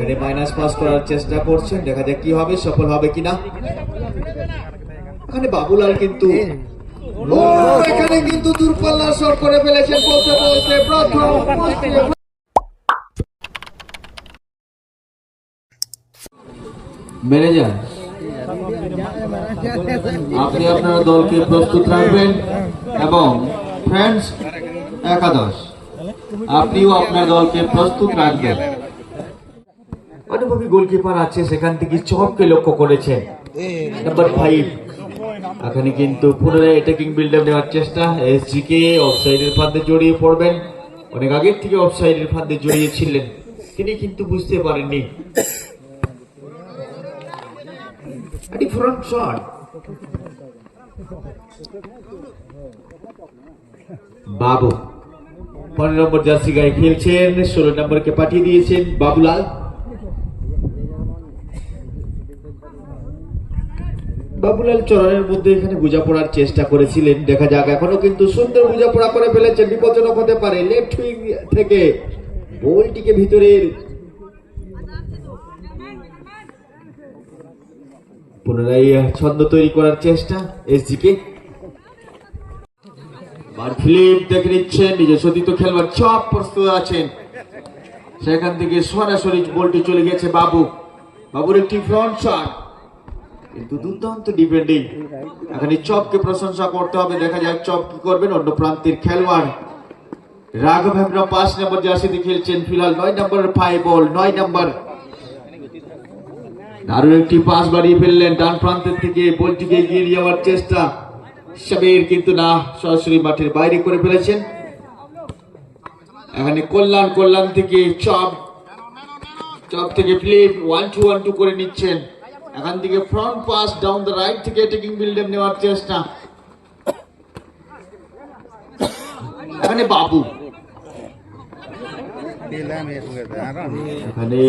এখানে minus pass করার চেষ্টা করছেন, দেখা যাক কি হবে, সফল হবে কিনা। এখানে বাবুলাল কিন্তু এখানে কিন্তু দূরপাল্লার শট করে ফেলেছেন বলতে বলতে প্রথম ম্যানেজার। আপনি আপনার দলকে প্রস্তুত রাখবেন এবং ফ্রেন্ডস একাদশ আপনিও আপনার দলকে প্রস্তুত রাখবেন। অনুভবী গোলকিপার আছে, সেখান থেকে চপকে লক্ষ্য করেছেন নাম্বার 5। এখানে কিন্তু পুনরায় অ্যাটাকিং বিল্ড আপ নেওয়ার চেষ্টা, এসজিকে অফসাইডের ফাঁদে জড়িয়ে পড়বেন। অনেক আগের থেকে অফসাইডের ফাঁদে জড়িয়েছিলেন, তিনি কিন্তু বুঝতে পারেননি। ফ্রন্ট শট, বাবু 15 নম্বর জার্সি গায়ে খেলছেন, 16 নম্বরকে পাঠিয়ে দিয়েছেন বাবুলাল। বাবুলাল চরণের মধ্যে এখানে বোঝাপড়ার চেষ্টা করেছিলেন, দেখা যাক। এখনো কিন্তু সুন্দর বোঝাপড়া করে ফেলেছেন, বিপজ্জনক হতে পারে। লেফট উইং থেকে বলটিকে ভিতরের পুনরায় ছন্দ তৈরি করার চেষ্টা এসজিকে। ফিলিপ দেখে নিচ্ছেন, নিজস্ব দ্বিতীয় খেলবার চপ প্রস্তুত আছেন, সেখান থেকে সরাসরি বলটি চলে গেছে বাবুর একটি ফ্রন্ট শট, কিন্তু দুর্দান্ত ডিফেন্ডিং। এখানে চপকে প্রশংসা করতে হবে, দেখা যাক চপ কি করবেন। অন্য প্রান্তের খেলোয়াড় রাঘব হেমব্রম 5 নম্বর জার্সিতে খেলছেন, ফিলহাল 9 নম্বরের 5 বল, 9 নম্বর। দারুণ একটি পাস বাড়িয়ে ফেললেন ডান প্রান্তের থেকে, বলটিকে এগিয়ে যাওয়ার চেষ্টা সাবির, কিন্তু না, সরাসরি মাঠের বাইরে করে ফেলেছেন। এখানে কল্যাণ থেকে চপ থেকে ফিলিপ 1-2 করে নিচ্ছেন। এখান থেকে front pass down the right থেকে অ্যাটাকিং বিল্ড আপ নেওয়ার চেষ্টা। এখানে বাবু এখানে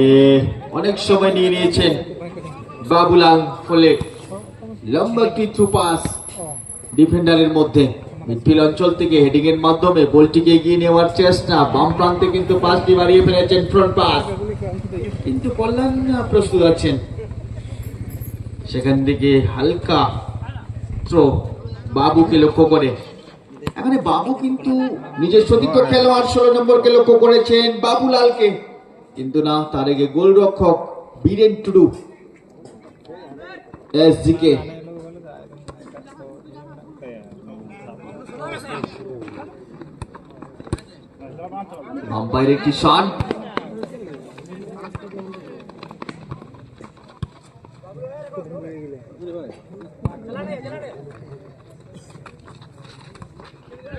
অনেক সময় নিয়ে নিয়েছেন বাবুলাল, ফলে লম্বা একটি থ্রু পাস ডিফেন্ডারের মধ্যে। মিডফিল্ড অঞ্চল থেকে হেডিং এর মাধ্যমে বলটিকে এগিয়ে নেওয়ার চেষ্টা, বাম প্রান্তে কিন্তু পাসটি বাড়িয়ে ফেলেছেন, ফ্রন্ট পাস, কিন্তু কল্যাণ প্রস্তুত আছেন। সেখান থেকে হালকা থ্রো বাবুকে লক্ষ্য করে। এখানে বাবু কিন্তু নিজের সতীর্থ খেলোয়াড় 16 নম্বরকে লক্ষ্য করেছেন বাবুলালকে, কিন্তু না, তার আগে গোলরক্ষক বীরেন টুডু এসজিকে। আম্পায়ার একটি শট,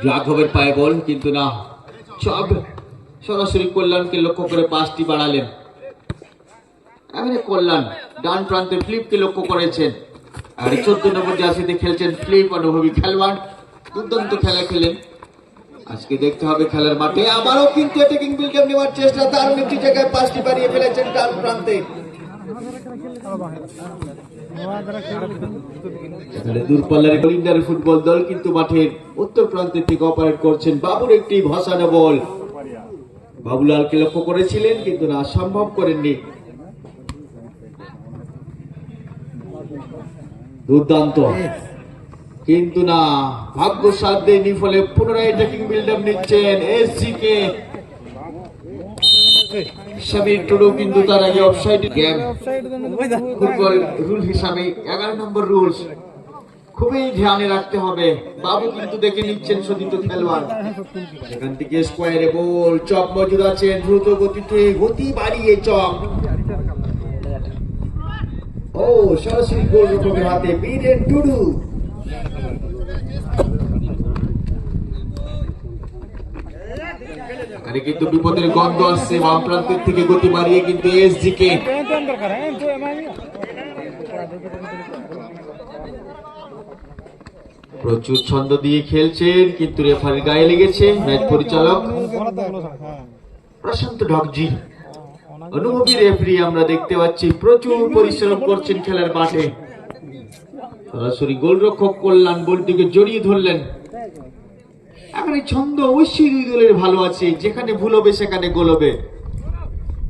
রাঘবের পায়ে বল, কিন্তু না, চপ সরাসরি কল্যাণকে লক্ষ্য করে পাসটি বাড়ালেন। এখানে কল্যাণ ডান প্রান্তে ফিলিপকে লক্ষ্য করেছেন, আর 14 নম্বর জার্সিতে খেলছেন ফিলিপ, অনুভবী খেলোয়াড়, দুর্দান্ত খেলা খেলেন। আজকে দেখতে হবে খেলার মাঠে আবারও কিন্তু অ্যাটাকিং বিল্ড আপ নেওয়ার চেষ্টা, দারুণ একটি জায়গায় পাসটি বাড়িয়ে ফেলেছেন ডান প্রান্তে। দূরপাল্লার ইন্ডিয়ার ফুটবল দল কিন্তু মাঠের উত্তর প্রান্তে থেকে অপারেট করছেন। বাবুর একটি ভাসানো বল, বাবুলালকে লক্ষ্য করেছিলেন, কিন্তু না, সম্ভব করেননি। দুর্দান্ত, কিন্তু না, ভাগ্য সাথ দেয়নি, ফলে পুনরায় অ্যাটাকিং বিল্ড আপ নিচ্ছেন এসজিকে। সাবির টুডু কিন্তু তার আগে অফসাইড গেম ফুটবল রুল হিসাবে 11 নম্বর রুলস খুবই ধ্যানে রাখতে হবে। বাবু কিন্তু দেখে নিচ্ছেন সতীর্থ খেলোয়াড়, সেখান থেকে স্কোয়ারে বল, চপ মজুদ আছেন, দ্রুত গতিতে গতি বাড়িয়ে চপ, ও সরাসরি গোলরক্ষকের হাতে বীরেন টুডু। এখানে কিন্তু বিপদের গন্ধ আসছে, বাম প্রান্তের থেকে গতি বাড়িয়ে কিন্তু এসজিকে। প্রচুর ছন্দ দিয়ে খেলছেন, কিন্তু রেফারির গায়ে লেগেছে। ম্যাচ পরিচালক প্রশান্ত ঢকজি, অনুভবী রেফারি আমরা দেখতে পাচ্ছি প্রচুর পরিশ্রম করছেন খেলার মাঠে। সরাসরি গোলরক্ষক কল্যাণ বলটিকে জড়িয়ে ধরলেন। এখানে ছন্দ অবশ্যই দুই দলের ভালো আছে, যেখানে ভুল হবে সেখানে গোল হবে,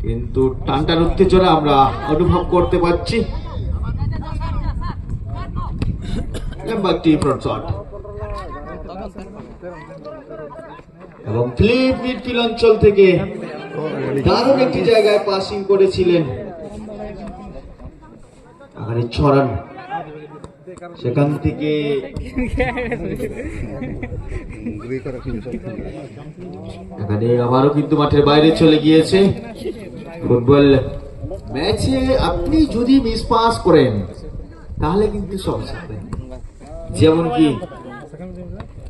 কিন্তু টানটান উত্তেজনা আমরা অনুভব করতে পারছি। লম্বা একটি ফ্রন্ট শট এবং ফিলিপ মিডফিল্ড অঞ্চল থেকে দারুণ একটি জায়গায় পাসিং করেছিলেন। এখানে ছড়ান, সেখান থেকে এখানে আবারও কিন্তু মাঠের বাইরে চলে গিয়েছে। ফুটবল ম্যাচে আপনি যদি মিস পাস করেন তাহলে কিন্তু সমস্যা হবে, যেমন কি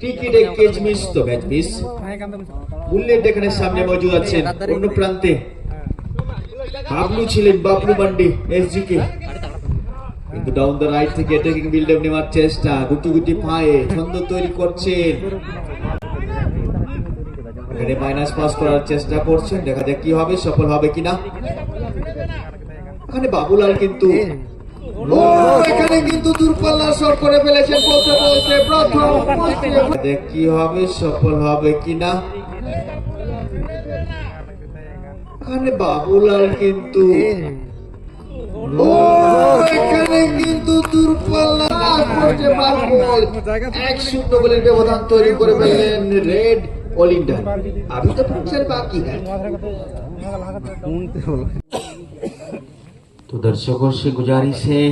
টিকিট এক কেজ মিস তো ম্যাচ মিস। বুলেট এখানে সামনে মজুদ আছেন, অন্য প্রান্তে বাবলু ছিলেন, বাবলু মান্ডি এসজিকে, কিন্তু ডাউন দ্য রাইট থেকে অ্যাটাকিং বিল্ড আপ নেওয়ার চেষ্টা, গুটি গুটি পায়ে ছন্দ তৈরি করছেন। এখানে মাইনাস পাস করার চেষ্টা করছেন, দেখা যাক কি হবে, সফল হবে কিনা। এখানে বাবুলাল কিন্তু এখানে কিন্তু দূরপাল্লা শট করে ফেলেছেন বলতে বলতে প্রথম। দেখ কি হবে, সফল হবে কিনা। এখানে বাবুলাল কিন্তু এখানে কিন্তু দূরপাল্লা করতে পারবো 1-0 গোলের ব্যবধান তৈরি করে ফেললেন রেড ओलिंडर। अभी तो फंक्शन बाकी है। तो दर्शकों से गुजारिश है,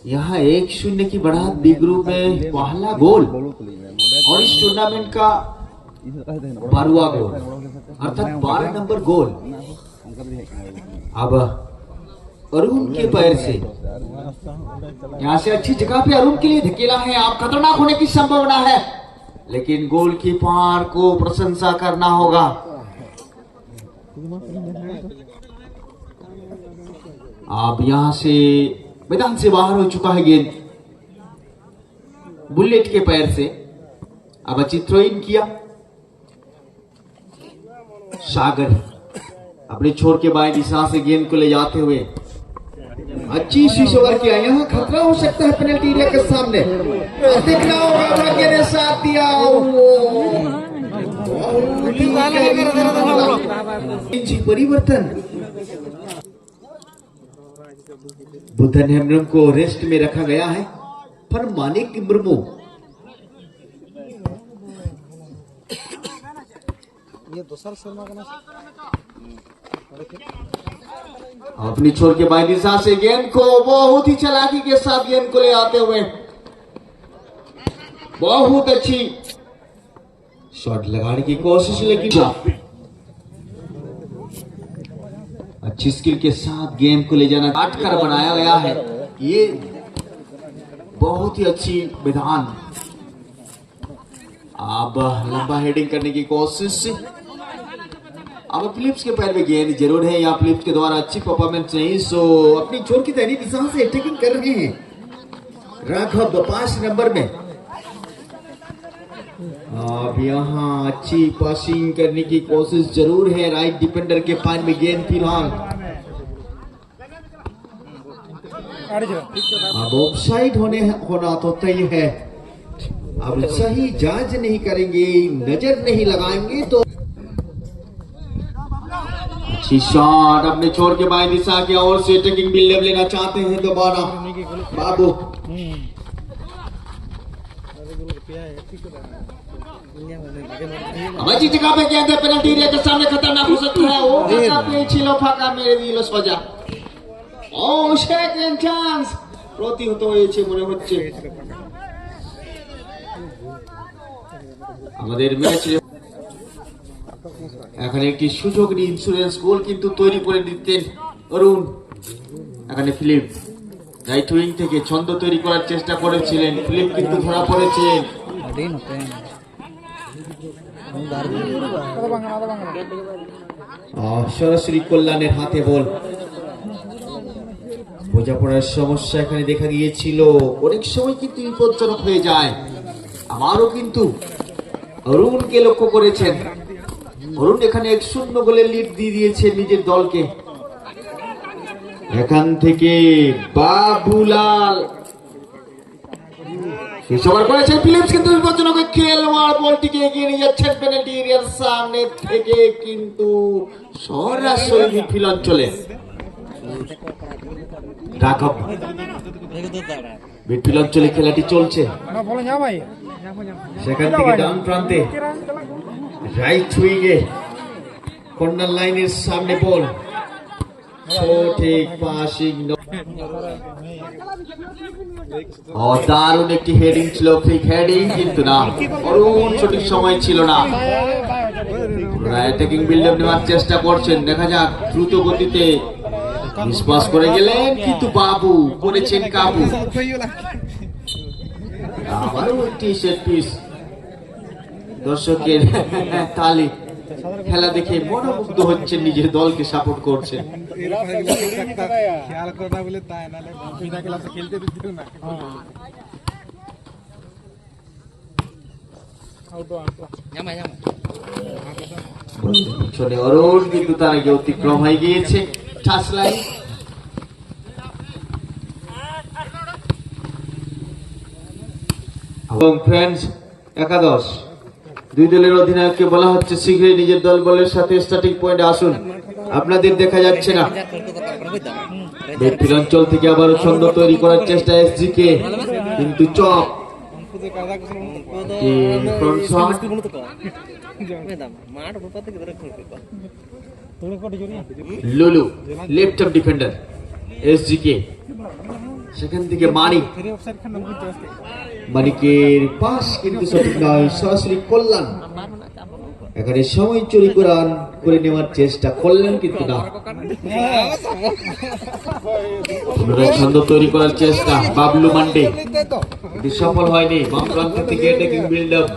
यहाँ 1-0 की बढ़त बी ग्रुप में पहला गोल और इस टूर्नामेंट का 12वां गोल, अर्थात 12 नंबर गोल अब अरुण के पैर से। यहाँ से अच्छी जगह पे अरुण के लिए धकेला है, आप खतरनाक होने की संभावना है, लेकिन गोलकीपर को प्रशंसा करना होगा। अब यहां से मैदान से बाहर हो चुका है गेंद बुलेट के पैर से। अब अच्छी थ्रो इन किया, सागर अपने छोर के बाएं दिशा से गेंद को ले जाते हुए अच्छी स्विच ओवर किया। यहाँ खतरा हो सकता है पेनल्टी एरिया के सामने, देखना होगा भाग्य ने साथ दिया। परिवर्तन, बुधन हेम्ब्रम को रेस्ट में रखा गया है, पर मानिक मुर्मू अपनी छोर के बाएं दिशा से गेंद को बहुत ही चालाकी के साथ गेंद को ले आते हुए बहुत अच्छी शॉट लगाने की कोशिश, लेकिन अच्छी स्किल के साथ गेंद को ले जाना काट कर बनाया गया है। ये बहुत ही अच्छी विधान। अब लंबा हेडिंग करने की कोशिश, अब फिलिप्स के पैर में गेंद जरूर है, यहाँ फिलिप्स के द्वारा अच्छी परफॉर्मेंस नहीं, सो अपनी छोर की दाहिनी दिशा से अटैकिंग कर रहे हैं राघव 5 नंबर में। अब यहाँ अच्छी पासिंग करने की कोशिश जरूर है, राइट डिफेंडर के पैर में गेंद फिलहाल। अब ऑफसाइड होना तो तय है, अब सही जांच नहीं करेंगे, नजर नहीं लगाएंगे तो। अच्छी शॉट अपने छोर के बाएं दिशा की ओर से अटैकिंग बिल्ड लेना चाहते हैं दोबारा बाबू। अच्छी जगह पे गेंद है, पेनल्टी एरिया के सामने खतरनाक हो सकता है। वो पे छिलो फाका मेरे दिलो सोजा। ও সেকেন্ড চান্স প্রতিহত হয়েছে মনে হচ্ছে। আমাদের ম্যাচে এখানে একটি সুযোগ নিয়ে ইন্স্যুরেন্স গোল কিন্তু তৈরি করে দিতেন অরুণ। এখানে ফিলিপ রাইট উইং থেকে ছন্দ তৈরি করার চেষ্টা করেছিলেন, ফিলিপ কিন্তু ধরা পড়েছেন। সরাসরি কল্যাণের হাতে বল। বোঝাপড়ার সমস্যা এখানে দেখা গিয়েছিল, অনেক সময় কিন্তু বিপজ্জনক হয়ে যায়। আমারও কিন্তু অরুণকে লক্ষ্য করেছেন, অরুণ এখানে 1-0 গোলের লিড দিয়ে দিয়েছে নিজের দলকে। এখান থেকে বাবুলাল সবার করেছেন ফিলিপস, কিন্তু বিপজ্জনক খেলোয়াড় বলটিকে এগিয়ে নিয়ে যাচ্ছেন পেনাল্টি এরিয়ার সামনে থেকে, কিন্তু সরাসরি মিডফিল্ড অঞ্চলে রাঘব। মিডফিল্ড অঞ্চলে খেলাটি চলছে, সেখান থেকে ডান প্রান্তে রাইট উইংয়ে কর্নার লাইনের সামনে বল, সঠিক পাসিং। দারুণ একটি হেডিং ছিল, ফ্লিক হেডিং, কিন্তু না, অরুণ সঠিক সময় ছিল না। অ্যাটাকিং বিল্ড আপ নেওয়ার চেষ্টা করছেন, দেখা যাক দ্রুত গতিতে মিসপাস করে গেলেন, কিন্তু বাবু করেছেন কাবু। আবারও একটি সেট পিস, দর্শকের তালি, খেলা দেখে মনোমুগ্ধ হচ্ছেন, নিজের দলকে সাপোর্ট করছেন। পিছনে অরুণ, কিন্তু তার আগে অতিক্রম হয়ে গিয়েছে টাচ লাইন। এবং ফ্রেন্ডস, একাদশ দুই দলের অধিনায়ককে বলা হচ্ছে শীঘ্রই নিজের দল বলের সাথে স্টার্টিং পয়েন্টে আসুন, আপনাদের দেখা যাচ্ছে না। মিডফিল্ড অঞ্চল থেকে আবারও ছন্দ তৈরি করার চেষ্টা এসজি কে, কিন্তু চপ লুলু লেফট অফ ডিফেন্ডার এসজি কে, সেখান থেকে মানিকের পাস, কিন্তু সঠিক নয়, সরাসরি কল্যাণ। এখানে সময় চুরি করে নেওয়ার চেষ্টা করলেন, কিন্তু না, ছন্দ তৈরি করার চেষ্টা বাবলু মান্ডে, কিন্তু সফল হয়নি। বাম প্রান্ত থেকে attacking build up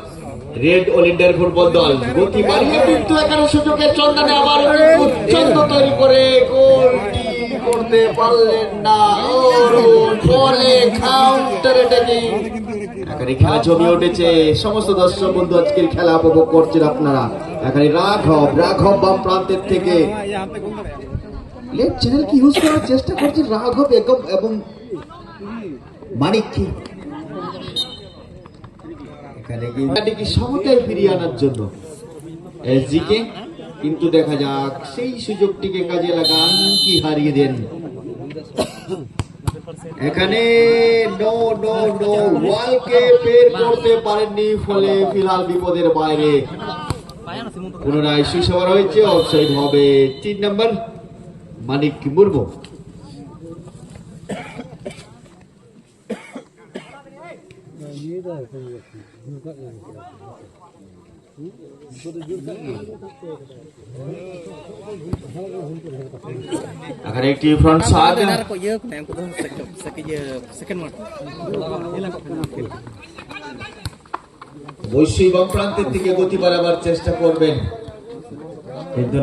Red Oleander football দল, গতি বাড়িয়ে কিন্তু এখানে সুযোগের চন্দনে আবার ছন্দ তৈরি করে গোলটি করতে পারলেন না। পরে কাউন্টার অ্যাটাকিং, এখানে খেলা জমে উঠেছে। সমস্ত দর্শক বন্ধু, আজকের খেলা উপভোগ করছেন আপনারা। এখানে রাঘব বাম প্রান্তের থেকে লেফট চ্যানেল কি ইউজ করার চেষ্টা করছে রাঘব এবং মানিককে, এখানে কি সমতায় ফিরিয়ে আনার জন্য এসজি কে, কিন্তু দেখা যাক সেই সুযোগটিকে কাজে লাগান কি হারিয়ে দেন। এখানে নো ওয়ালকে বের করতে পারেননি, ফলে ফিলহাল বিপদের বাইরে। পুনরায় সুসবার হয়েছে, অফসাইড হবে। 3 নম্বর মানিক মুর্মু। अगर एक टी फ्रंट साथ অবশ্যই বাম প্রান্তের দিকে গতি বাড়াবার চেষ্টা করবেন, কিন্তু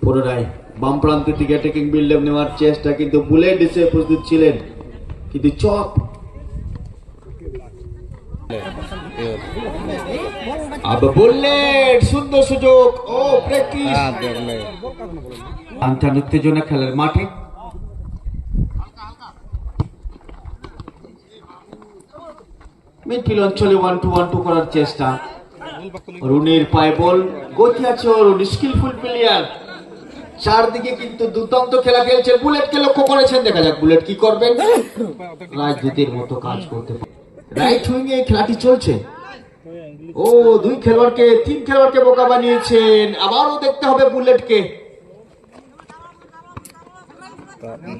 পুনরায় বাম প্রান্তের দিকে অ্যাটাকিং বিল্ড আপ নেওয়ার চেষ্টা, কিন্তু বুলেট এসে প্রস্তুত ছিলেন, কিন্তু চপ বুলেট, সুন্দর সুযোগ। ও প্র্যাকটিস আন্তর্জাতিক উত্তেজনা খেলার মাঠে। মিডফিল্ড অঞ্চলে 1-2 করার চেষ্টা, রুনির পায়ে বল, গতি আছে অরুণ, স্কিলফুল প্লেয়ার, চারদিকে কিন্তু দুর্দান্ত খেলা খেলছে। বুলেটকে লক্ষ্য করেছেন, দেখা যাক বুলেট কি করবেন। রাজদূতের মতো কাজ করতে পারে। রাইট উইং এ খেলাটি চলছে। ও 3 খেলোয়াড়কে বোকা বানিয়েছেন, আবারও দেখতে হবে বুলেটকে।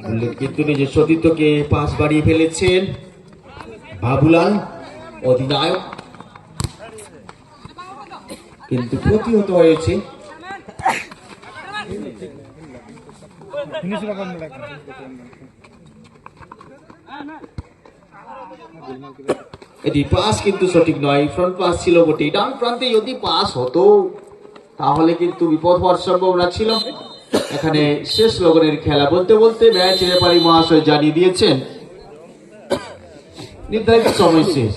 বুলেট কিন্তু নিজের সতীর্থকে পাস বাড়িয়ে ফেলেছেন। বাবুলাল অধিনায়ক, কিন্তু প্রতিহত হয়েছে। এটি পাস কিন্তু সঠিক নয়, ফ্রন্ট পাস ছিল বটে। ডান প্রান্তে যদি পাস হতো তাহলে কিন্তু বিপদ হওয়ার সম্ভাবনা ছিল। এখানে শেষ লগনের খেলা বলতে বলতে ম্যাচ রেফারি মহাশয় জানিয়ে দিয়েছেন নির্ধারিত সময় শেষ।